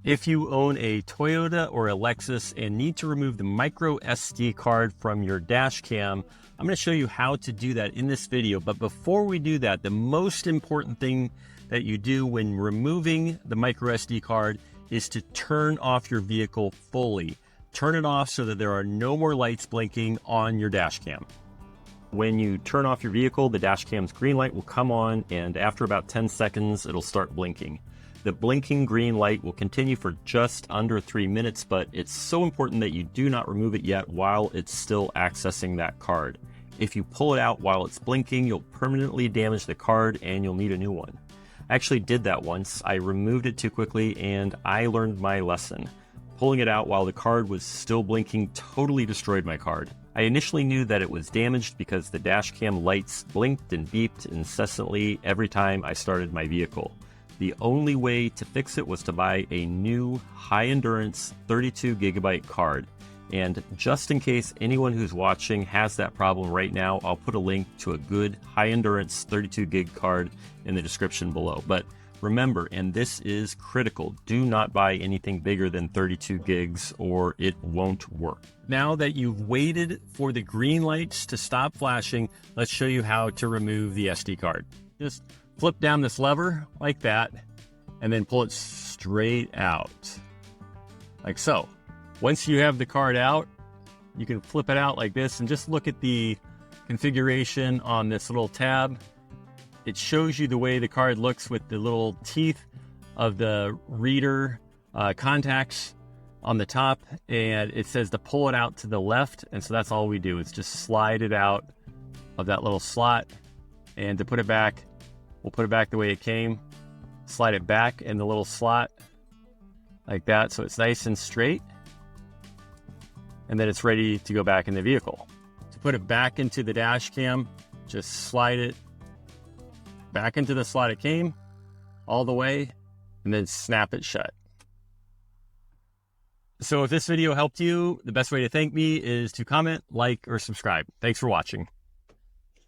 If you own a Toyota or a Lexus and need to remove the micro SD card from your dash cam, I'm going to show you how to do that in this video. But before we do that, the most important thing that you do when removing the micro SD card is to turn off your vehicle fully. Turn it off so that there are no more lights blinking on your dash cam. When you turn off your vehicle, the dash cam's green light will come on, and after about 10 seconds, it'll start blinking. The blinking green light will continue for just under 3 minutes, but it's so important that you do not remove it yet while it's still accessing that card. If you pull it out while it's blinking, you'll permanently damage the card and you'll need a new one. I actually did that once. I removed it too quickly and I learned my lesson. Pulling it out while the card was still blinking totally destroyed my card. I initially knew that it was damaged because the dash cam lights blinked and beeped incessantly every time I started my vehicle. The only way to fix it was to buy a new high-endurance 32GB card. And just in case anyone who's watching has that problem right now, I'll put a link to a good high-endurance 32GB card in the description below. But remember, and this is critical, do not buy anything bigger than 32 gigs or it won't work. Now that you've waited for the green lights to stop flashing, let's show you how to remove the SD card. Just flip down this lever like that, and then pull it straight out, like so. Once you have the card out, you can flip it out like this, and just look at the configuration on this little tab. It shows you the way the card looks with the little teeth of the reader contacts on the top, and it says to pull it out to the left, and so that's all we do is just slide it out of that little slot, and to put it back, we'll put it back the way it came, slide it back in the little slot like that so it's nice and straight, and then it's ready to go back in the vehicle. To put it back into the dash cam, just slide it back into the slot it came all the way, and then snap it shut. So if this video helped you, the best way to thank me is to comment, like, or subscribe. Thanks for watching.